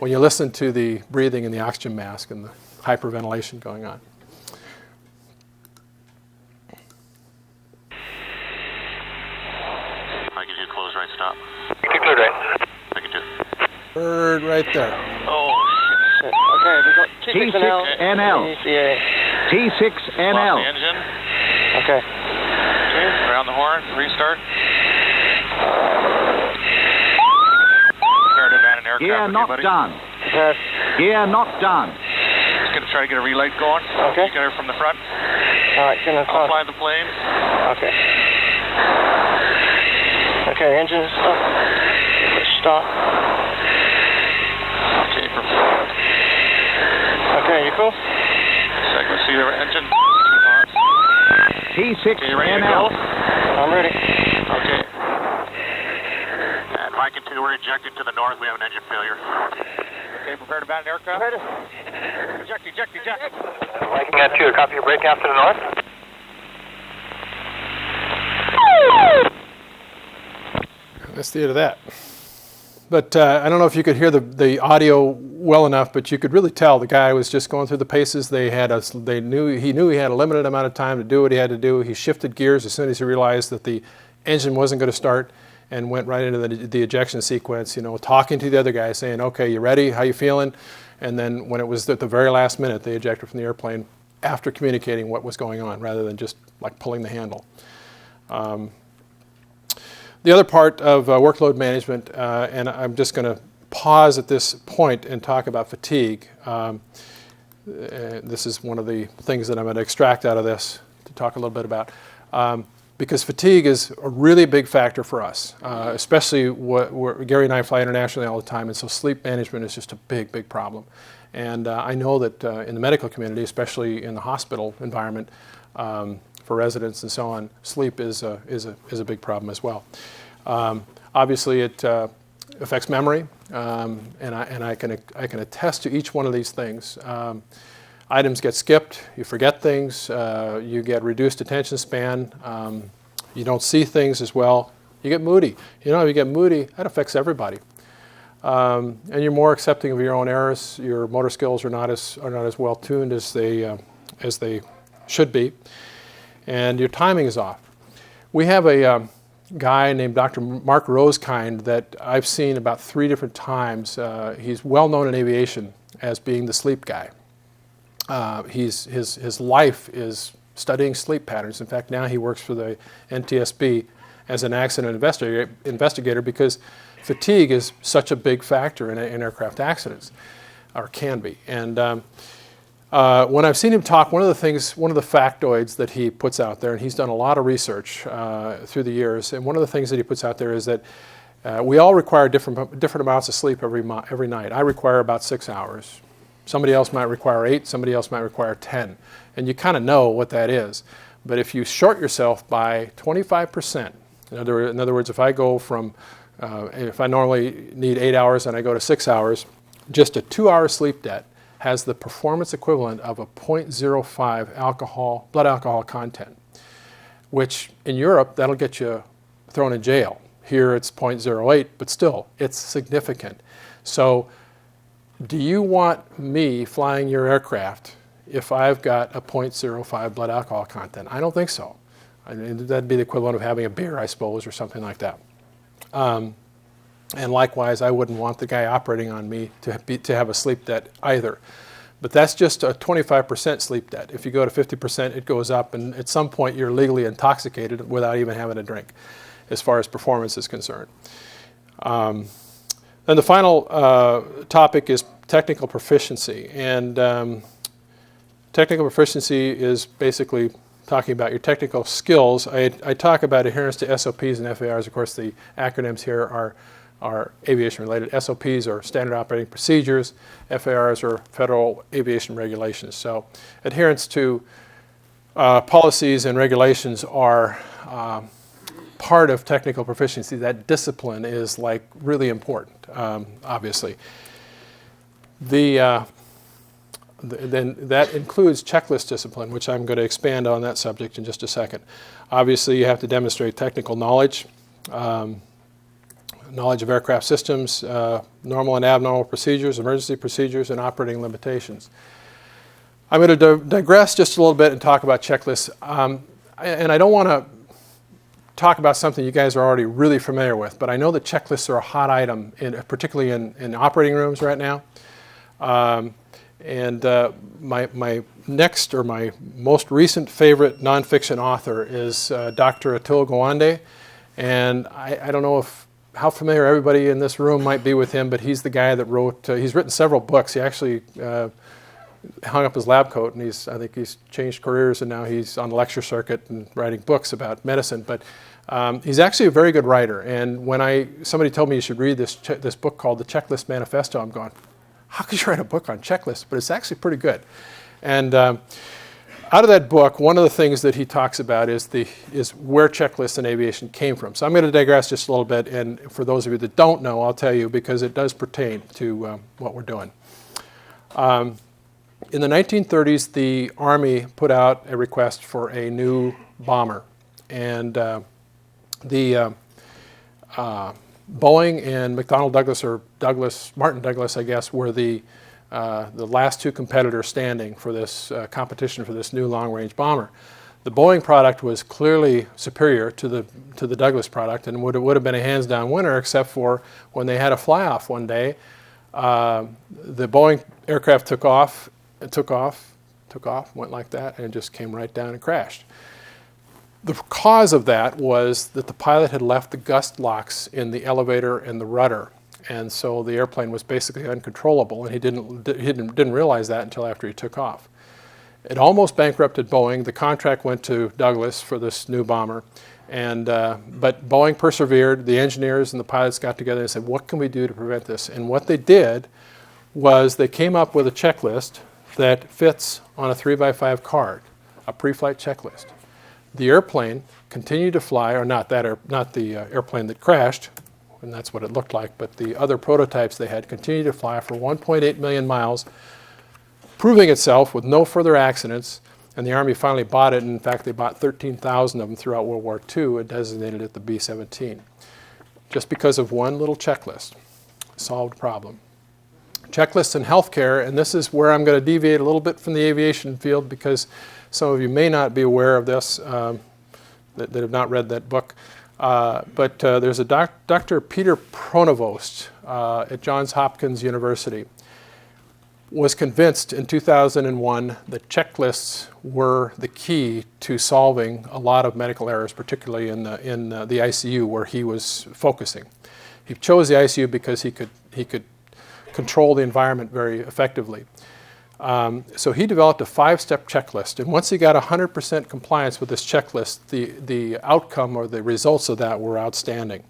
when you listen to the breathing and the oxygen mask and the hyperventilation going on. I can do close right stop. Clear right. I can do. Bird right there. Oh shit. Okay, we got T6NL. T6NL. Off the engine. Okay. Okay, around the horn, restart. Prepare to abandon aircraft. Gear not done. Okay. Gear not done. Just gonna try to get a relight going. Okay. You get her from the front. Alright, gonna I'll fly the plane. Okay. Okay, engine stop. Stop. Okay, okay, you cool? Segment C, engine. T6NL. Okay, you ready to go? I'm ready. Okay. And Mike and 2, we're ejecting to the north. We have an engine failure. Okay, prepare to abandon aircraft. Eject. Mike and 2, copy your brake after the north. That's the end of that. But I don't know if you could hear the audio well enough, but you could really tell the guy was just going through the paces. He knew he had a limited amount of time to do what he had to do. He shifted gears as soon as he realized that the engine wasn't going to start, and went right into the ejection sequence. Talking to the other guy, saying, "Okay, you ready? How you feeling?" And then when it was at the very last minute, they ejected from the airplane after communicating what was going on, rather than just like pulling the handle. The other part of workload management, and I'm just going to pause at this point and talk about fatigue. This is one of the things that I'm going to extract out of this to talk a little bit about. Because fatigue is a really big factor for us, especially Gary and I fly internationally all the time, and so sleep management is just a big, big problem. And I know that in the medical community, especially in the hospital environment, for residents and so on, sleep is a big problem as well. Obviously, it affects memory, and I can attest to each one of these things. Items get skipped, you forget things, you get reduced attention span, you don't see things as well, you get moody. If you get moody, that affects everybody. And you're more accepting of your own errors. Your motor skills are not as well tuned as they should be, and your timing is off. We have a guy named Dr. Mark Rosekind that I've seen about 3 different times. He's well known in aviation as being the sleep guy. His life is studying sleep patterns. In fact, now he works for the NTSB as an accident investigator because fatigue is such a big factor in aircraft accidents, or can be. And when I've seen him talk, one of the factoids that he puts out there, and he's done a lot of research through the years, and one of the things that he puts out there is that we all require different amounts of sleep every night. I require about 6 hours. Somebody else might require 8, somebody else might require 10. And you kind of know what that is. But if you short yourself by 25%, in other words, if I go from, if I normally need 8 hours and I go to 6 hours, just a 2-hour sleep debt has the performance equivalent of a 0.05 blood alcohol content, which in Europe, that'll get you thrown in jail. Here it's 0.08, but still, it's significant. So do you want me flying your aircraft if I've got a 0.05 blood alcohol content? I don't think so. I mean, that'd be the equivalent of having a beer, I suppose, or something like that. And likewise, I wouldn't want the guy operating on me to have a sleep debt either. But that's just a 25% sleep debt. If you go to 50%, it goes up, and at some point you're legally intoxicated without even having a drink, as far as performance is concerned. And the final topic is technical proficiency. And technical proficiency is basically talking about your technical skills. I talk about adherence to SOPs and FARs. Of course, the acronyms here are are aviation-related. SOPs are standard operating procedures. FARs are federal aviation regulations. So adherence to policies and regulations are part of technical proficiency. That discipline is like really important, obviously. Then that includes checklist discipline, which I'm going to expand on that subject in just a second. Obviously, you have to demonstrate technical knowledge, knowledge of aircraft systems, normal and abnormal procedures, emergency procedures, and operating limitations. I'm going to digress just a little bit and talk about checklists. And I don't want to talk about something you guys are already really familiar with, but I know that checklists are a hot item, particularly in operating rooms right now. My next or my most recent favorite nonfiction author is Dr. Atul Gawande. And I don't know how familiar everybody in this room might be with him, but he's the guy that wrote, he's written several books. He actually hung up his lab coat, and I think he's changed careers, and now he's on the lecture circuit and writing books about medicine. But he's actually a very good writer. And when somebody told me you should read this book called The Checklist Manifesto, I'm going, how could you write a book on checklists? But it's actually pretty good. And out of that book, one of the things that he talks about is where checklists in aviation came from. So I'm going to digress just a little bit, and for those of you that don't know, I'll tell you because it does pertain to what we're doing. In the 1930s, the Army put out a request for a new bomber, and Boeing and McDonnell Douglas, or Martin Douglas, I guess, were the last two competitors standing for this competition for this new long-range bomber. The Boeing product was clearly superior to the Douglas product, and would have been a hands-down winner, except for when they had a fly-off one day. The Boeing aircraft took off, went like that, and just came right down and crashed. The cause of that was that the pilot had left the gust locks in the elevator and the rudder, and so the airplane was basically uncontrollable, and he didn't realize that until after he took off. It almost bankrupted Boeing. The contract went to Douglas for this new bomber, but Boeing persevered. The engineers and the pilots got together and said, what can we do to prevent this? And what they did was they came up with a checklist that fits on a 3x5 card, a pre-flight checklist. The airplane continued to fly, or not the airplane that crashed, and that's what it looked like, but the other prototypes they had continued to fly for 1.8 million miles, proving itself with no further accidents, and the Army finally bought it, and in fact they bought 13,000 of them throughout World War II and designated it the B-17. Just because of one little checklist. Solved problem. Checklists in healthcare, and this is where I'm going to deviate a little bit from the aviation field because some of you may not be aware of this that have not read that book. But there's a Dr. Peter Pronovost at Johns Hopkins University was convinced in 2001 that checklists were the key to solving a lot of medical errors, particularly in the ICU where he was focusing. He chose the ICU because he could control the environment very effectively. So he developed a 5-step checklist, and once he got 100% compliance with this checklist, the outcome or the results of that were outstanding.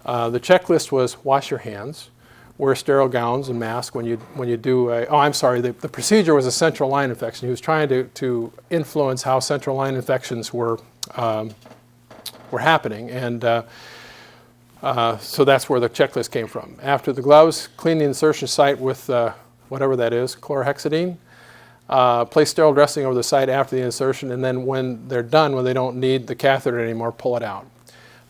The checklist was wash your hands, wear sterile gowns and masks when you do the procedure was a central line infection. He was trying to influence how central line infections were happening, and so that's where the checklist came from. After the gloves, clean the insertion site with whatever that is, chlorhexidine. Place sterile dressing over the site after the insertion, and then when they're done, when they don't need the catheter anymore, pull it out.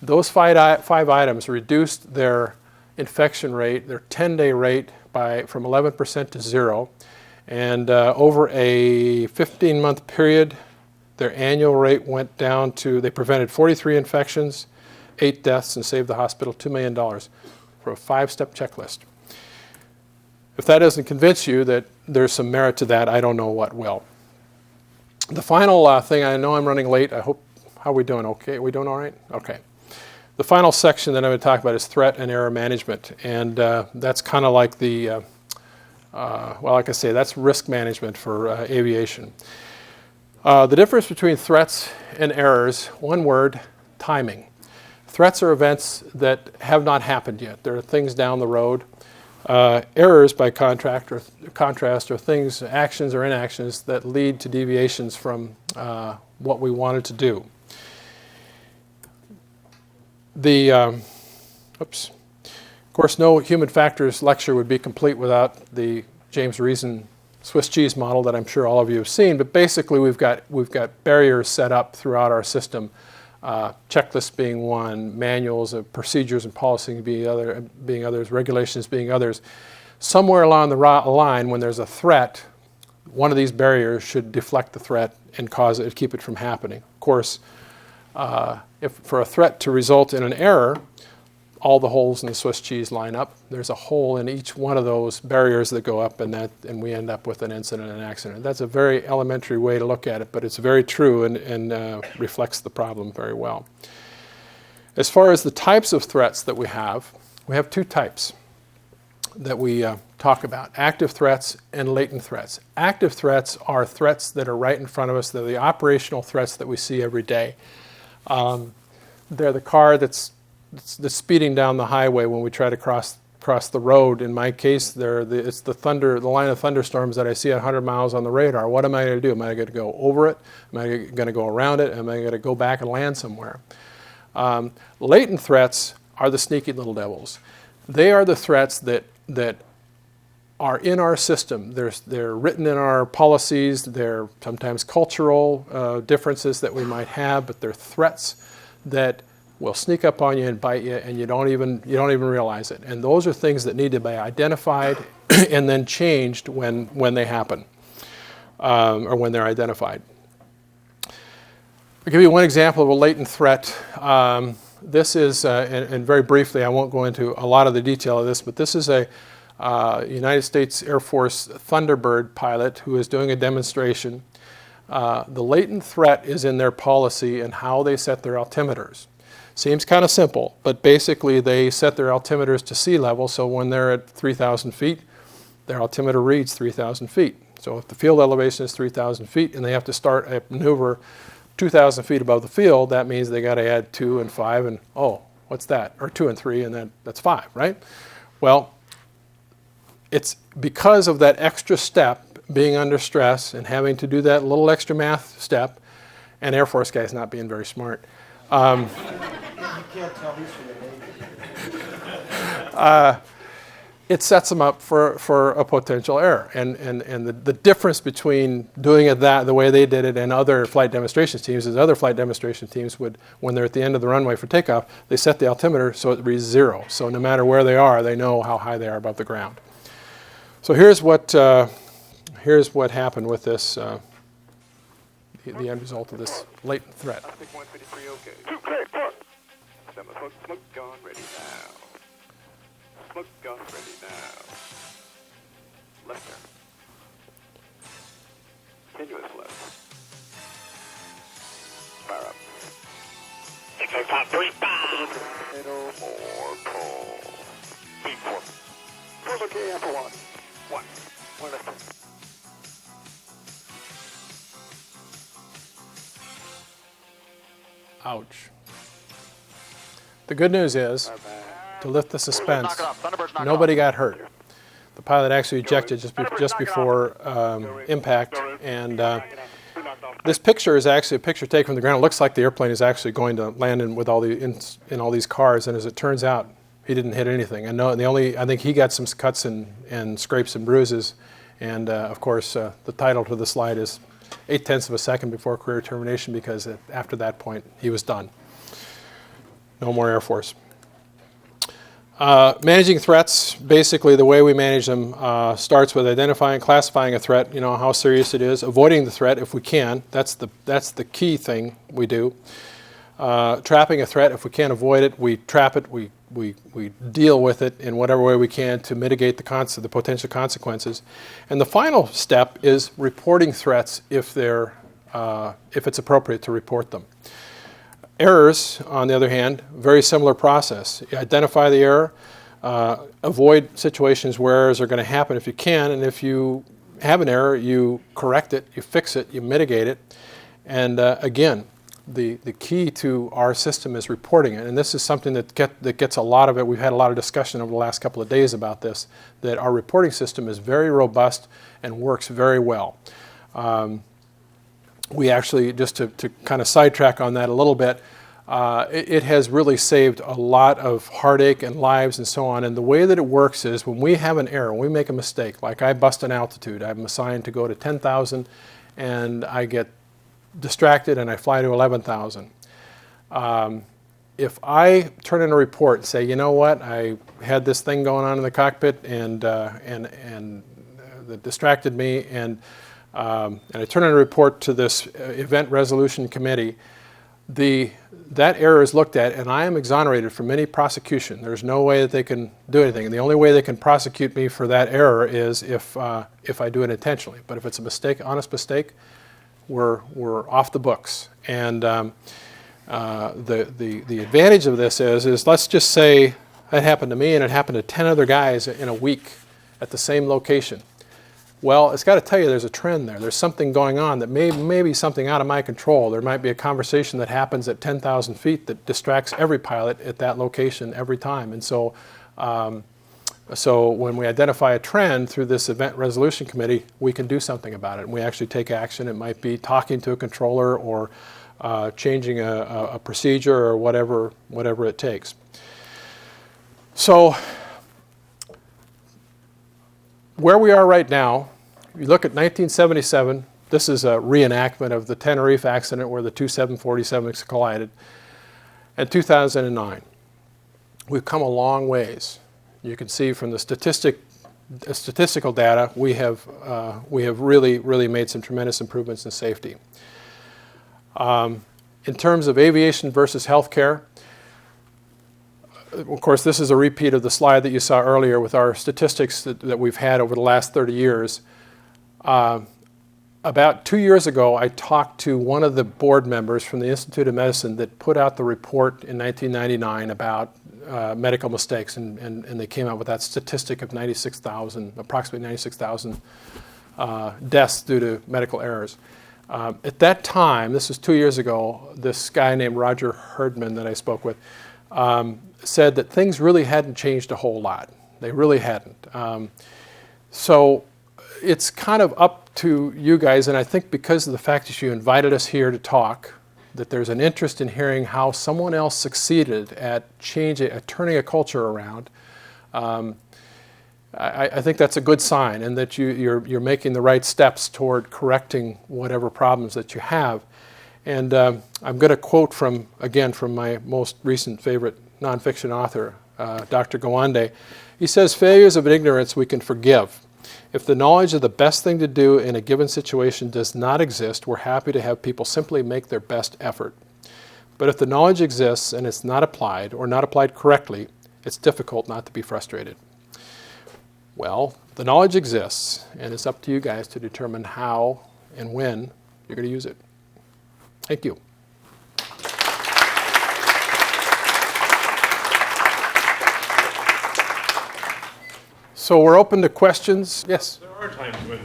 Those five items reduced their infection rate, their 10-day rate, from 11% to 0. And over a 15-month period, their annual rate went down to, they prevented 43 infections, 8 deaths, and saved the hospital $2 million for a 5-step checklist. If that doesn't convince you that there's some merit to that, I don't know what will. The final thing, I know I'm running late. I hope, how are we doing? Okay, are we doing all right? Okay. The final section that I'm going to talk about is threat and error management. And that's kind of like the, like I say, that's risk management for aviation. The difference between threats and errors, one word, timing. Threats are events that have not happened yet. There are things down the road. Errors, by contrast, are things, actions or inactions that lead to deviations from what we wanted to do. Of course, no human factors lecture would be complete without the James Reason Swiss cheese model that I'm sure all of you have seen. But basically, we've got barriers set up throughout our system. Checklists being one, manuals of procedures and policy being others, regulations being others. Somewhere along the line, when there's a threat, one of these barriers should deflect the threat and keep it from happening. Of course, if for a threat to result in an error, all the holes in the Swiss cheese line up. There's a hole in each one of those barriers that go up, and we end up with an incident, an accident. That's a very elementary way to look at it, but it's very true and reflects the problem very well. As far as the types of threats that we have two types that we talk about: active threats and latent threats. Active threats are threats that are right in front of us. They're the operational threats that we see every day. They're the car that's speeding down the highway when we try to cross the road. In my case, it's the line of thunderstorms that I see at 100 miles on the radar. What am I going to do? Am I going to go over it? Am I going to go around it? Am I going to go back and land somewhere? Latent threats are the sneaky little devils. They are the threats that are in our system. They're written in our policies. They're sometimes cultural differences that we might have, but they're threats that will sneak up on you and bite you, and you don't even realize it. And those are things that need to be identified and then changed when they happen, or when they're identified. I'll give you one example of a latent threat. This is, and very briefly, I won't go into a lot of the detail of this, but this is a United States Air Force Thunderbird pilot who is doing a demonstration. The latent threat is in their policy and how they set their altimeters. Seems kind of simple, but basically they set their altimeters to sea level, so when they're at 3,000 feet, their altimeter reads 3,000 feet. So if the field elevation is 3,000 feet and they have to start a maneuver 2,000 feet above the field, that means they got to add 2 and 5 and, oh, what's that? Or 2 and 3, and that's 5, right? Well, it's because of that extra step, being under stress and having to do that little extra math step, and Air Force guys not being very smart. You can't tell he's from the Navy. It sets them up for a potential error. And the difference between doing it the way they did it and other flight demonstration teams is other flight demonstration teams would, when they're at the end of the runway for takeoff, they set the altimeter so it reads 0. So no matter where they are, they know how high they are above the ground. So here's what happened with this, the end result of this latent threat. I think 153 okay. 2 clear, 4. Smoke gun ready now. Smoke gun ready now. Left turn. Continuous left. Fire up. 60535. Middle, more pull. Speed 4. Full okay after 1. 1 left turn. Ouch. The good news is, to lift the suspense, nobody got hurt. The pilot actually ejected just before impact, and this picture is actually a picture taken from the ground. It looks like the airplane is actually going to land in all these cars, and as it turns out, he didn't hit anything. And I think he got some cuts and scrapes and bruises, and of course, the title to the slide is 0.8 of a second before career termination, because after that point, he was done. No more Air Force. Managing threats, basically the way we manage them starts with identifying, classifying a threat, how serious it is, avoiding the threat if we can. That's the key thing we do. Trapping a threat, if we can't avoid it, we trap it, we deal with it in whatever way we can to mitigate the potential consequences. And the final step is reporting threats if it's appropriate to report them. Errors, on the other hand, very similar process. You identify the error, avoid situations where errors are going to happen if you can, and if you have an error, you correct it, you fix it, you mitigate it. And again, the key to our system is reporting it, and this is something that gets a lot of it. We've had a lot of discussion over the last couple of days about this, that our reporting system is very robust and works very well. We actually, just to kind of sidetrack on that a little bit, it has really saved a lot of heartache and lives and so on. And the way that it works is when we have an error, when we make a mistake, like I bust an altitude, I'm assigned to go to 10,000 and I get distracted and I fly to 11,000. If I turn in a report and say, you know what, I had this thing going on in the cockpit and that distracted me, and I turn in a report to this event resolution committee, that error is looked at, and I am exonerated from any prosecution. There's no way that they can do anything. And the only way they can prosecute me for that error is if I do it intentionally. But if it's a mistake, honest mistake, we're off the books. And the advantage of this is let's just say that happened to me and it happened to 10 other guys in a week at the same location. Well, it's got to tell you there's a trend there. There's something going on that may be something out of my control. There might be a conversation that happens at 10,000 feet that distracts every pilot at that location every time. And so, so when we identify a trend through this event resolution committee, we can do something about it. And we actually take action. It might be talking to a controller or changing a procedure or whatever it takes. So where we are right now, you look at 1977, this is a reenactment of the Tenerife accident where the two 747s collided, and 2009. We've come a long ways. You can see from the statistical data, we have really made some tremendous improvements in safety. In terms of aviation versus healthcare, of course, this is a repeat of the slide that you saw earlier with our statistics that we've had over the last 30 years. About 2 years ago, I talked to one of the board members from the Institute of Medicine that put out the report in 1999 about medical mistakes, and they came out with that statistic of 96,000, approximately 96,000 deaths due to medical errors. At that time, this was 2 years ago, this guy named Roger Herdman that I spoke with said that things really hadn't changed a whole lot. They really hadn't. So it's kind of up to you guys, and I think because of the fact that you invited us here to talk, that there's an interest in hearing how someone else succeeded at turning a culture around. I think that's a good sign, and that you're making the right steps toward correcting whatever problems that you have. And I'm going to quote again from my most recent favorite nonfiction author, Dr. Gawande. He says, "Failures of ignorance we can forgive. If the knowledge of the best thing to do in a given situation does not exist, we're happy to have people simply make their best effort. But if the knowledge exists and it's not applied, or not applied correctly, it's difficult not to be frustrated." Well, the knowledge exists, and it's up to you guys to determine how and when you're going to use it. Thank you. So we're open to questions. Yes? There are times when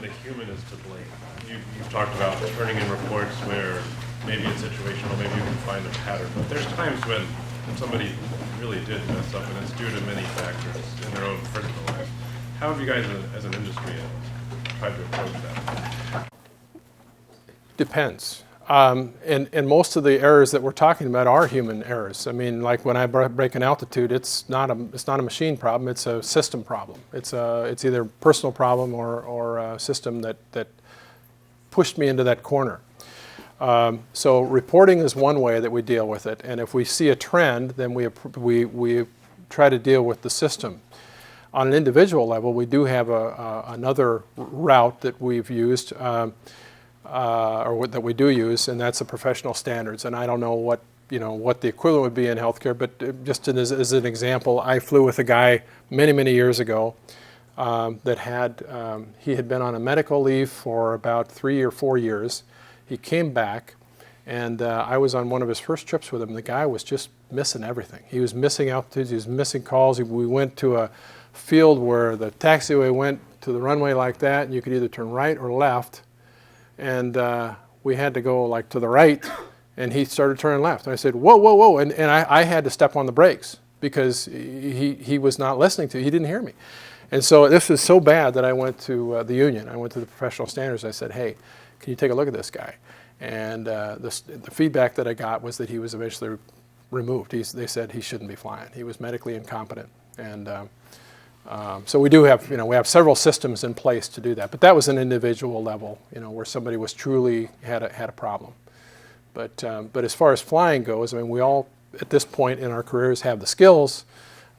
the human is to blame. You've talked about turning in reports where maybe it's situational, maybe you can find a pattern. But there's times when somebody really did mess up, and it's due to many factors in their own personal life. How have you guys, as an industry, tried to approach that? Depends. And most of the errors that we're talking about are human errors. I mean, like when I break an altitude, it's not a machine problem. It's a system problem. It's either a personal problem or a system that pushed me into that corner. So reporting is one way that we deal with it. And if we see a trend, then we try to deal with the system. On an individual level, we do have another route that we've used. Or that we do use, and that's the professional standards. And I don't know what the equivalent would be in healthcare, but just as an example, I flew with a guy many years ago that he had been on a medical leave for about 3 or 4 years. He came back, and I was on one of his first trips with him. The guy was just missing everything. He was missing altitudes. He was missing calls. We went to a field where the taxiway went to the runway like that, and you could either turn right or left. And we had to go like to the right, And he started turning left. And I said, whoa, whoa, whoa. And I had to step on the brakes because he was not listening to, he didn't hear me. And so this was so bad that I went to the union. I went to the professional standards. I said, hey, can you take a look at this guy? And the feedback that I got was that he was eventually removed. They said he shouldn't be flying. He was medically incompetent. And so we do have, we have several systems in place to do that. But that was an individual level, where somebody was truly had a problem. But as far as flying goes, I mean, we all at this point in our careers have the skills.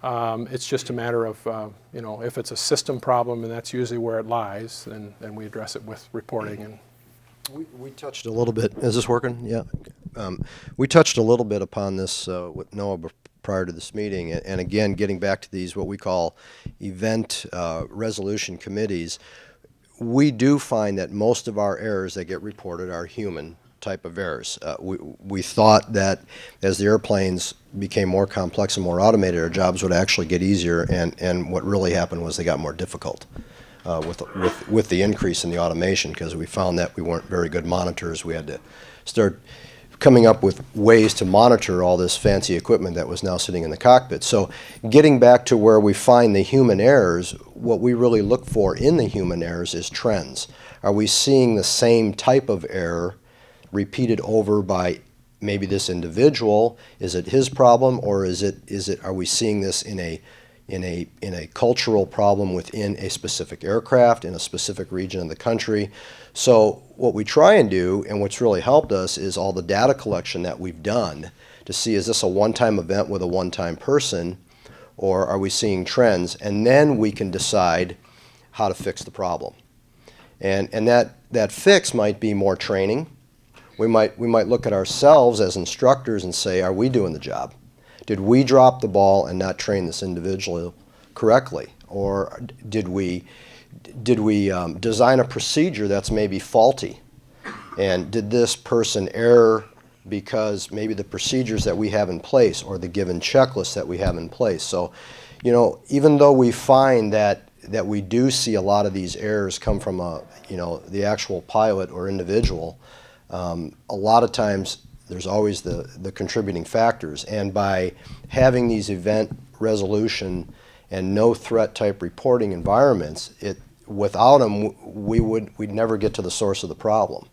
It's just a matter of, if it's a system problem, and that's usually where it lies, then we address it with reporting. And we touched a little bit. Is this working? Yeah. We touched a little bit upon this with Noah prior to this meeting, and again, getting back to these what we call event resolution committees, we do find that most of our errors that get reported are human type of errors. We thought that as the airplanes became more complex and more automated, our jobs would actually get easier, and what really happened was they got more difficult with the increase in the automation, because we found that we weren't very good monitors. We had to start coming up with ways to monitor all this fancy equipment that was now sitting in the cockpit. So getting back to where we find the human errors, what we really look for in the human errors is trends. Are we seeing the same type of error repeated over by maybe this individual? Is it his problem, or are we seeing this in a cultural problem within a specific aircraft in a specific region of the country? So what we try and do, and what's really helped us, is all the data collection that we've done to see, is this a one-time event with a one-time person, or are we seeing trends? And then we can decide how to fix the problem. And that fix might be more training. We might look at ourselves as instructors and say, are we doing the job? Did we drop the ball and not train this individual correctly? Or did we design a procedure that's maybe faulty? And did this person err because maybe the procedures that we have in place or the given checklist that we have in place? So, even though we find that we do see a lot of these errors come from the actual pilot or individual, a lot of times there's always the contributing factors. And by having these event resolution and no threat type reporting environments, without them we'd never get to the source of the problem.